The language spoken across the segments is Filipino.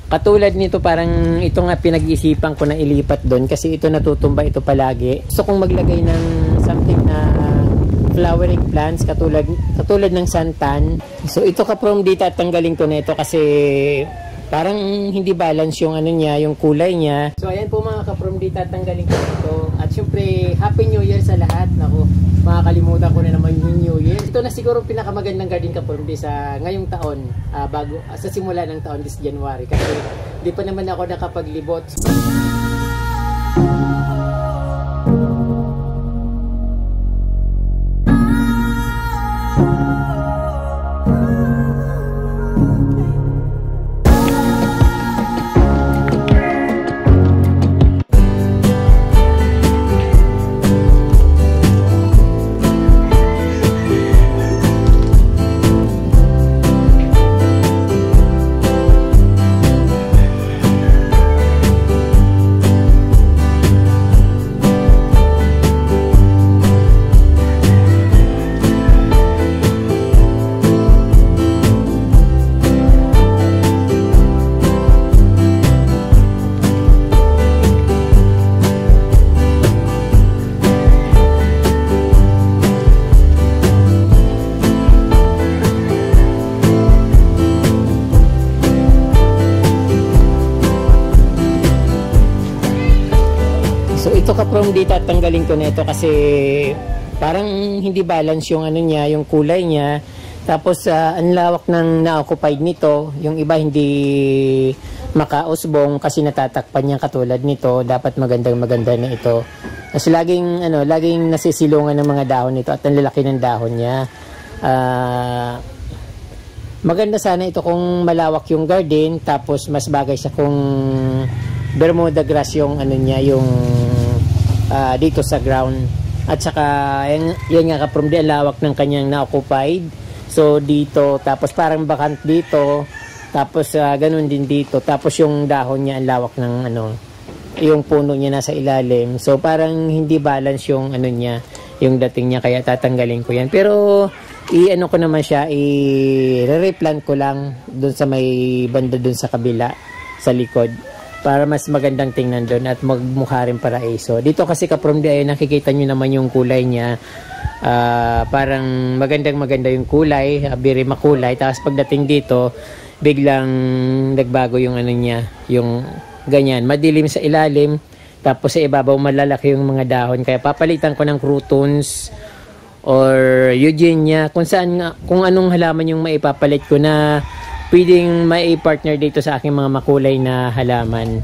Katulad nito, parang ito nga pinag-iisipan ko na ilipat doon kasi ito natutumba ito palagi. Gusto kong maglagay ng something na flowering plants katulad ng santan. So ito kaprom dito at tanggalin ko na ito kasi parang hindi balance yung ano niya, yung kulay niya. So ayan po mga kaprom dito at tanggalin ko ito. At syempre Happy New Year sa lahat. Naku, makakalimutan ko na naman yung New Year. Ito na siguro pinakamagandang garden kaprom sa ngayong taon, bago sa simula ng taon this January kasi di pa naman ako nakapaglibot. Ito kaprom dito at tanggalin ko na ito kasi parang hindi balance yung ano niya, yung kulay niya. Tapos ang lawak ng na-occupied nito, yung iba hindi makausbong kasi natatakpan niya katulad nito. Dapat maganda na ito. Kasi laging nasisilungan ng mga dahon nito at ang lalaki ng dahon niya. Maganda sana ito kung malawak yung garden, tapos mas bagay siya kung Bermuda grass yung ano niya, yung dito sa ground. At saka yan nga kaprom di lawak ng kanyang na-occupied. So dito, tapos parang vacant dito, tapos ganun din dito, tapos yung dahon niya ang lawak ng yung puno niya nasa ilalim. So parang hindi balance yung ano niya, yung dating niya, kaya tatanggalin ko yan. Pero ko naman siya, i-replant ko lang dun sa may banda dun sa kabila sa likod, para mas magandang tingnan doon at magmukha rin paraiso. Dito kasi kaprom di ay nakikita nyo naman yung kulay niya. Parang maganda yung kulay, biri makulay. Tapos pagdating dito, biglang nagbago yung ano niya, yung ganyan. Madilim sa ilalim, tapos sa ibabaw malalaki yung mga dahon. Kaya papalitan ko ng croutons or eugenia, kung anong halaman yung maipapalit ko na pwedeng may partner dito sa aking mga makulay na halaman.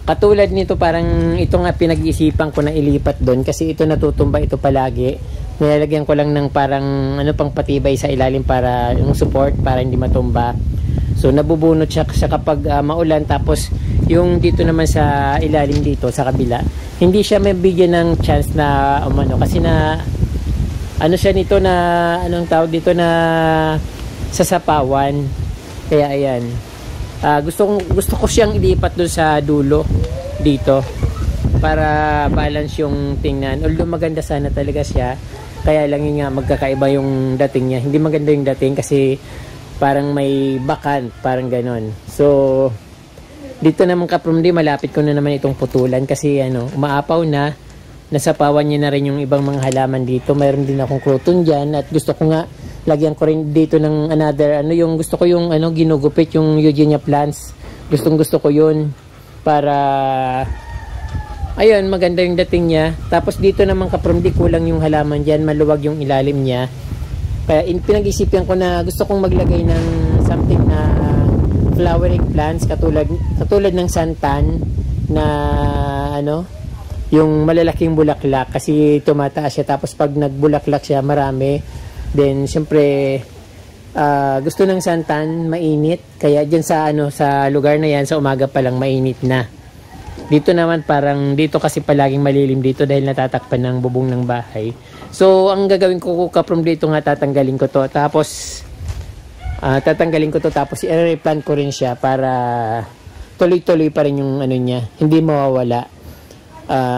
Katulad nito, parang ito nga pinag-isipan ko na ilipat doon kasi ito natutumba ito palagi. Nilalagyan ko lang ng parang pang patibay sa ilalim para yung support para hindi matumba. So nabubunot siya kapag maulan. Tapos yung dito naman sa ilalim dito sa kabila, hindi siya mabigyan ng chance na kasi na siya nito na anong tawag dito na sasapawan. Kaya ayan, gusto ko siyang ilipat doon sa dulo dito para balance yung tingnan. Although maganda sana talaga siya, kaya lang yun nga, magkakaiba yung dating niya. Hindi maganda yung dating kasi parang may bakan, parang ganon. So dito naman kaprom di, malapit ko na naman itong putulan kasi umaapaw na, nasapawan niya na rin yung ibang mga halaman dito. Mayroon din akong crouton dyan at gusto ko nga lagyan ko rin dito ng another yung gusto ko yung ginugupit yung eugenia plants. Gusto ko yun para ayun, maganda yung dating niya. Tapos dito naman kaprom di, kulang yung halaman diyan, maluwag yung ilalim niya. Kaya pinag-isipan ko na gusto kong maglagay ng something na flowering plants katulad ng santan na yung malalaking bulaklak kasi tumataas siya. Tapos pag nagbulaklak siya marami, then syempre gusto ng santan mainit, kaya diyan sa lugar na yan sa umaga pa lang mainit na. Dito naman parang dito kasi palaging malilim dito dahil natatakpan ng bubong ng bahay. So ang gagawin ko kaprom dito nga, tatanggalin ko to, tapos i-replant ko rin siya para tuloy-tuloy pa rin yung niya, hindi mawawala.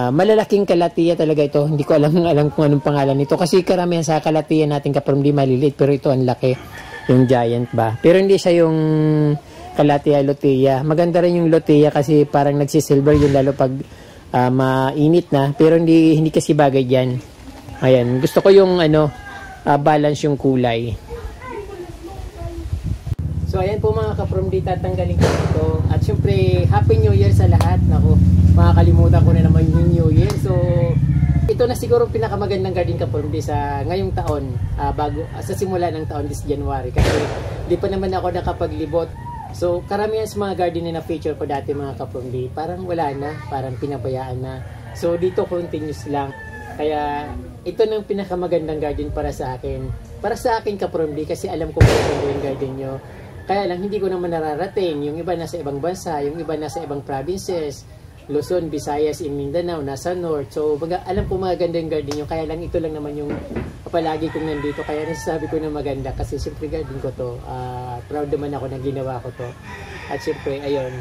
Malalaking kalatiya talaga ito. Hindi ko alam kung anong pangalan nito kasi karamihan sa kalatiya natin kaprom di maliliit, pero ito ang laki, yung giant ba. Pero hindi siya yung Calathea lutea. Maganda rin yung lutea kasi parang nagsisilver yun lalo pag mainit na. Pero hindi kasi bagay diyan. Ayan, gusto ko yung balance yung kulay. So ayan po mga ka-from-D, tatanggalin ko ito. At syempre, Happy New Year sa lahat. Naku, makakalimutan ko na naman yung New Year. So ito na siguro pinakamagandang garden ka-from-D sa ngayong taon, sa simula ng taon this January. Kasi di pa naman ako nakapaglibot. So karamihan sa mga garden na feature ko dati mga ka-from-D, parang wala na, parang pinabayaan na. So dito continuous lang. Kaya ito na yung pinakamagandang garden para sa akin. Para sa akin ka-from-D, kasi alam ko kung yung garden nyo. Kaya lang hindi ko naman nararating. Yung iba nasa ibang bansa, yung iba nasa ibang provinces, Luzon, Visayas, in Mindanao, nasa North. So alam ko maganda yung garden nyo. Kaya lang ito lang naman yung palagi kong nandito. Kaya nasasabi ko na maganda kasi siyempre garden ko to. Proud naman ako na ginawa ko to. At siyempre, ayun,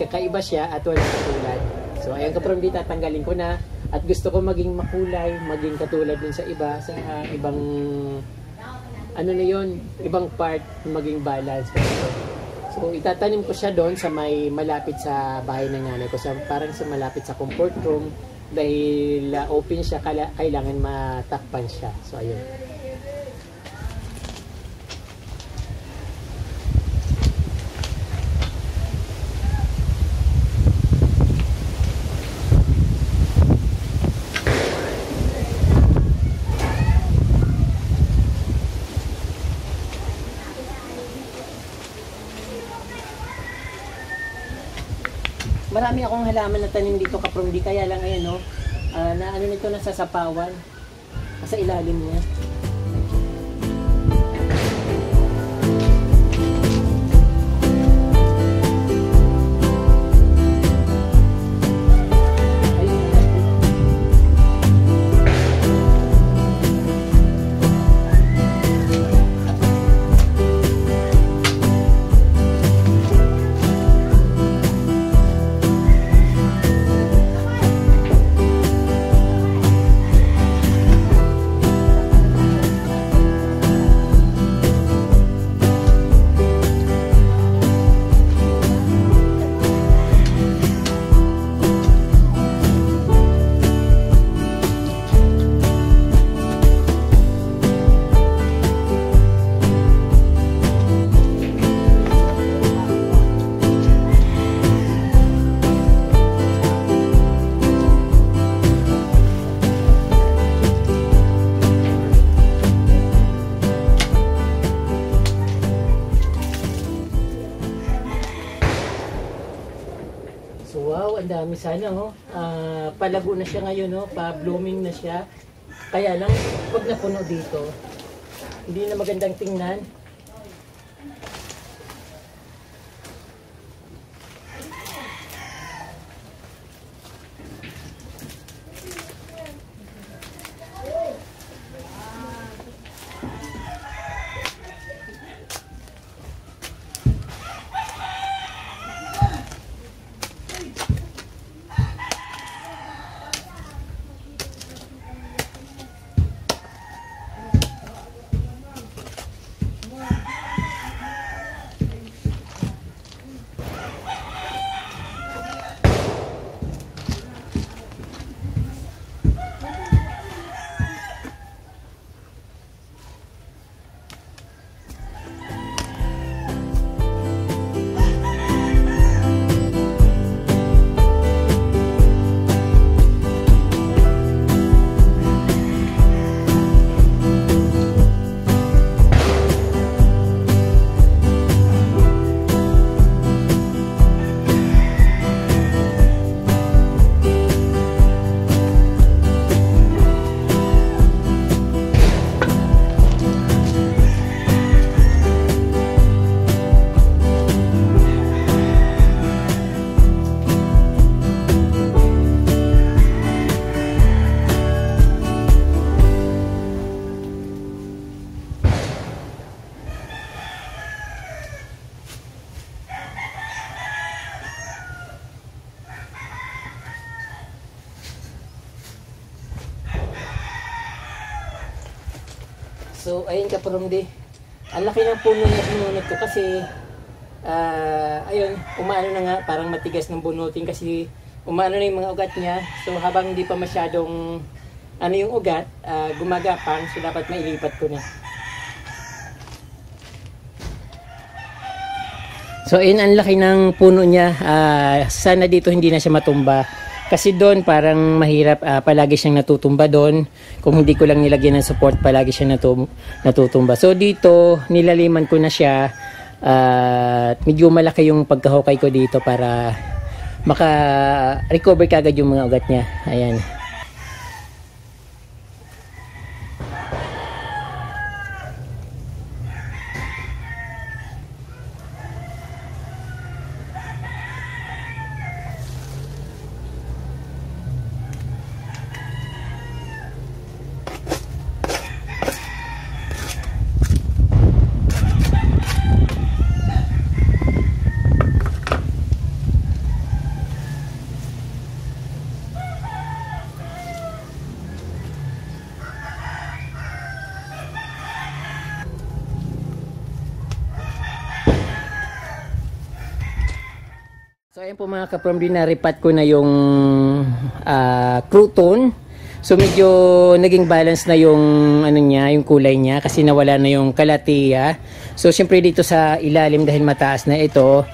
kakaiba siya at walang katulad. So ayan ka-from-D, tatanggalin ko na. At gusto ko maging makulay, maging katulad din sa iba, sa ibang ibang part, maging balance. So itatanim ko siya doon sa may malapit sa bahay ng nanay ko, parang sa malapit sa comfort room, dahil open siya, kailangan matakpan siya. So ayun. Marami akong halaman na tanim dito ka-from-D, kaya lang ayan na nito nasasapawan sa ilalim niya. So wow, ang dami sana palago na siya ngayon pa-blooming na siya. Kaya lang pag napuno dito, hindi na magandang tingnan. So, ayun ka-from-D. Ang laki ng puno na sinunod ko kasi ayun, umaano na nga, parang matigas ng bunutin kasi umaano na yung mga ugat niya. So habang hindi pa masyadong ano yung ugat, gumagapang, so dapat mailipat ko na. So ayun, ang laki ng puno niya. Sana dito hindi na siya matumba. Kasi doon parang mahirap, palagi siyang natutumba doon. Kung hindi ko lang nilagyan ng support, palagi siyang natutumba. So dito, nilaliman ko na siya. Medyo malaki yung pagkahukay ko dito para maka-recover kagad yung mga ugat niya. Ayan. So ayan po mga ka-from, dinaripat ko na yung crouton. So medyo naging balance na yung ano niya, yung kulay niya kasi nawala na yung kalatia. So syempre dito sa ilalim dahil mataas na ito,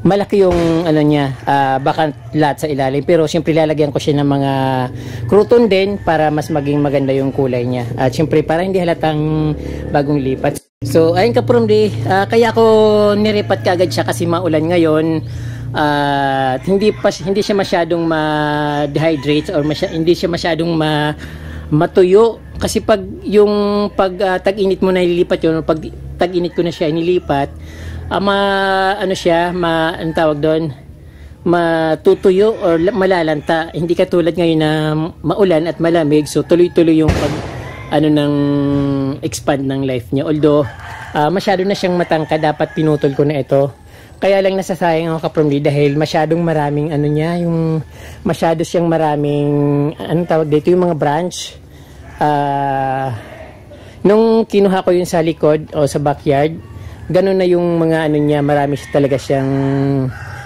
malaki yung ano niya, vacant lot sa ilalim, pero syempre lalagyan ko siya ng mga crouton din para mas maging maganda yung kulay niya. At syempre para hindi halatang bagong lipat. So ayun ka-from, kaya ko niripat kagad siya kasi maulan ngayon. Hindi siya masyadong ma-dehydrate or hindi siya masyadong matuyo kasi pag tag-init mo na nililipat yun, pag tag-init ko na siya inilipat, anong tawag doon, matutuyo or malalanta. Hindi katulad ngayon na maulan at malamig, so tuloy-tuloy yung ng expand ng life niya. Although masyado na siyang matangka, dapat pinutol ko na ito. Kaya lang nasasayang ako ka-from dahil masyadong maraming masyado siyang maraming tawag dito, yung mga branch. Nung kinuha ko yun sa likod o sa backyard, ganun na yung mga niya, marami talaga siyang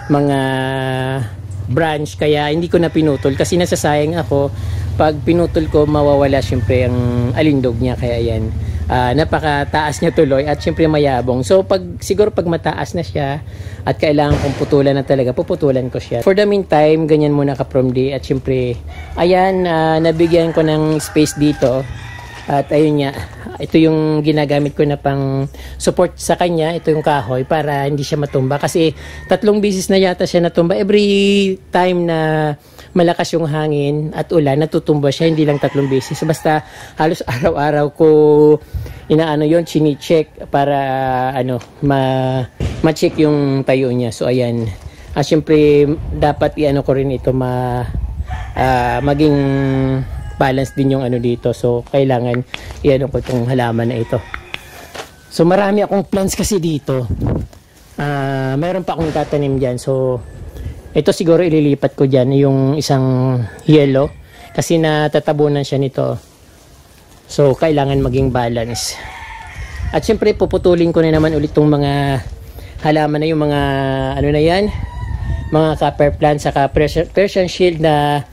mga branch, kaya hindi ko na pinutol kasi nasasayang ako. Pag pinutol ko, mawawala syempre ang alindog niya, kaya yan. Napakataas niya tuloy at syempre mayabong. So siguro pag mataas na siya at kailangan kong putulan na talaga, puputulan ko siya. For the meantime, ganyan muna ka-from at syempre ayan, nabigyan ko ng space dito. At ayun nga, ito yung ginagamit ko na pang support sa kanya, ito yung kahoy para hindi siya matumba kasi 3 beses na yata siya natumba. Every time na malakas yung hangin at ulan, natutumba siya, hindi lang 3 beses. Basta halos araw-araw ko chini-check para ma-check yung tayo niya. So ayan, syempre dapat ko rin ito maging balance din yung dito. So kailangan ko itong halaman na ito. So marami akong plants kasi dito. Meron pa akong tatanim dyan. So ito siguro ililipat ko dyan, yung isang yellow, kasi natatabunan siya nito. So kailangan maging balance. At syempre puputulin ko na naman ulit itong mga halaman na yung mga na yan, mga copper plant saka Persian shield na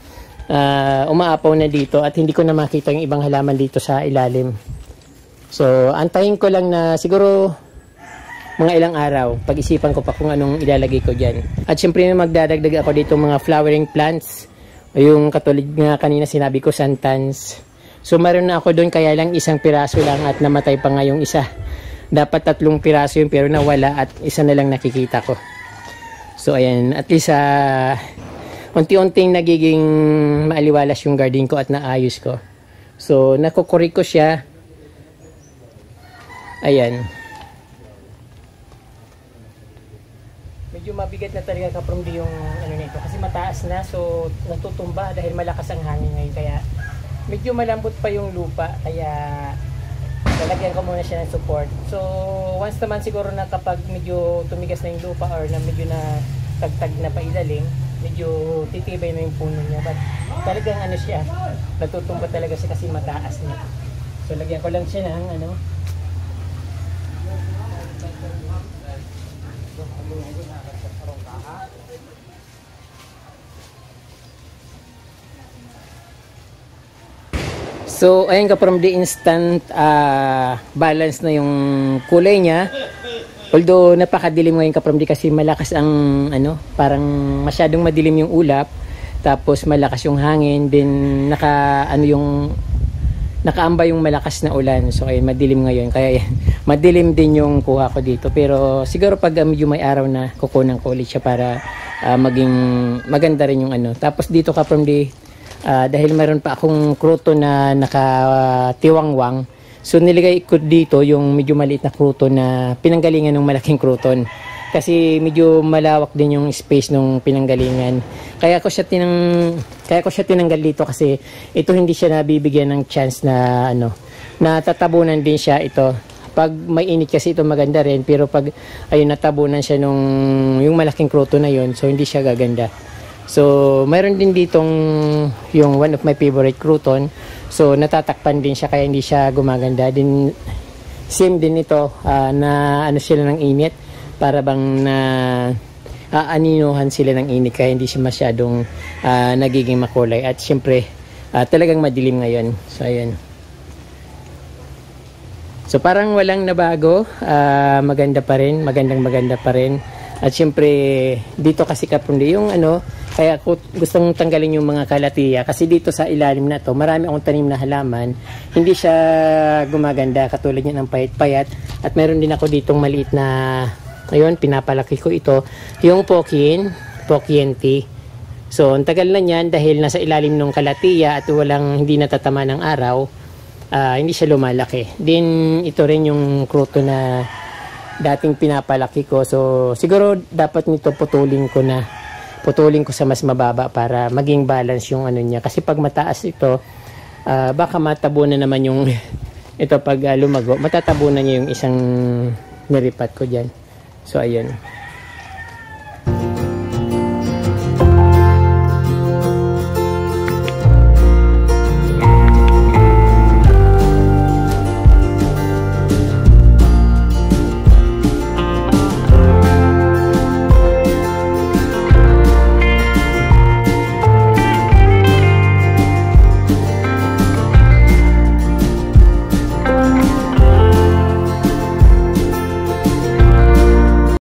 umaapaw na dito at hindi ko na makita yung ibang halaman dito sa ilalim. So antayin ko lang na siguro mga ilang araw, pag-isipan ko pa kung anong ilalagay ko dyan. At syempre magdadagdag ako dito mga flowering plants, yung katulad nga kanina sinabi ko, santans. So meron na ako doon, kaya lang 1 piraso lang at namatay pa nga yung isa. Dapat 3 piraso yun pero nawala at 1 na lang nakikita ko. So ayan, at least unti-unting nagiging maaliwalas yung garden ko at naayos ko. So nakukuri ko siya. Ayan. Medyo mabigat na talaga ka-from yung nito kasi mataas na, so natutumba dahil malakas ang hangin ngayon, kaya medyo malambot pa yung lupa, kaya lalagyan ko muna siya ng support. So once naman siguro na kapag medyo tumigas na yung lupa or na medyo na tagtag na pa ilalim, medyo titibay na yung puno niya, but talagang siya, natutumba talaga siya kasi mataas na. So lagyan ko lang siya ng So, ayun ka, from the instant balance na yung kulay niya. Although napakadilim ngayon ka from the kasi malakas ang ano, parang masyadong madilim yung ulap. Tapos malakas yung hangin, then nakaamba yung malakas na ulan. So ayun, madilim ngayon. Kaya yan, madilim din yung kuha ko dito. Pero siguro pag medyo may araw na, kukunan ko ulit siya para maging maganda rin yung ano. Tapos dito ka from the dahil mayroon pa akong kruton na nakatiwangwang, so niligay ko dito yung medyo maliit na kruton na pinanggalingan ng malaking kruton kasi medyo malawak din yung space nung pinanggalingan. Kaya ko siya tinanggal dito kasi ito hindi siya nabibigyan ng chance na ano, na tatabunan din siya ito. Pag may init kasi ito maganda rin, pero pag ayun natabunan siya yung malaking kruton na yun, so hindi siya gaganda. So, mayroon din ditong yung one of my favorite crouton. So, natatakpan din siya kaya hindi siya gumaganda. Din, same din ito na ano sila ng init. Para bang na aaninuhan sila ng init kaya hindi siya masyadong nagiging makulay. At syempre, talagang madilim ngayon. So, ayan. So, parang walang nabago. Maganda pa rin. Maganda pa rin. At syempre, dito kasi kapundi yung ano, kaya ako gustong tanggalin yung mga kalatiya kasi dito sa ilalim na to, marami akong tanim na halaman, hindi siya gumaganda katulad niya ng payat-payat. At meron din ako ditong maliit na, ayun, pinapalaki ko ito, yung Pokiente. So, ang tagal na niyan dahil nasa ilalim ng kalatiya at hindi natatama ng araw, hindi siya lumalaki. Din ito rin yung kruto na dating pinapalaki ko. So, siguro dapat nito putulin ko sa mas mababa para maging balance yung ano niya. Kasi pag mataas ito, baka matabunan naman yung ito pag lumago, matatabunan niya yung isang niripat ko dyan. So, ayun.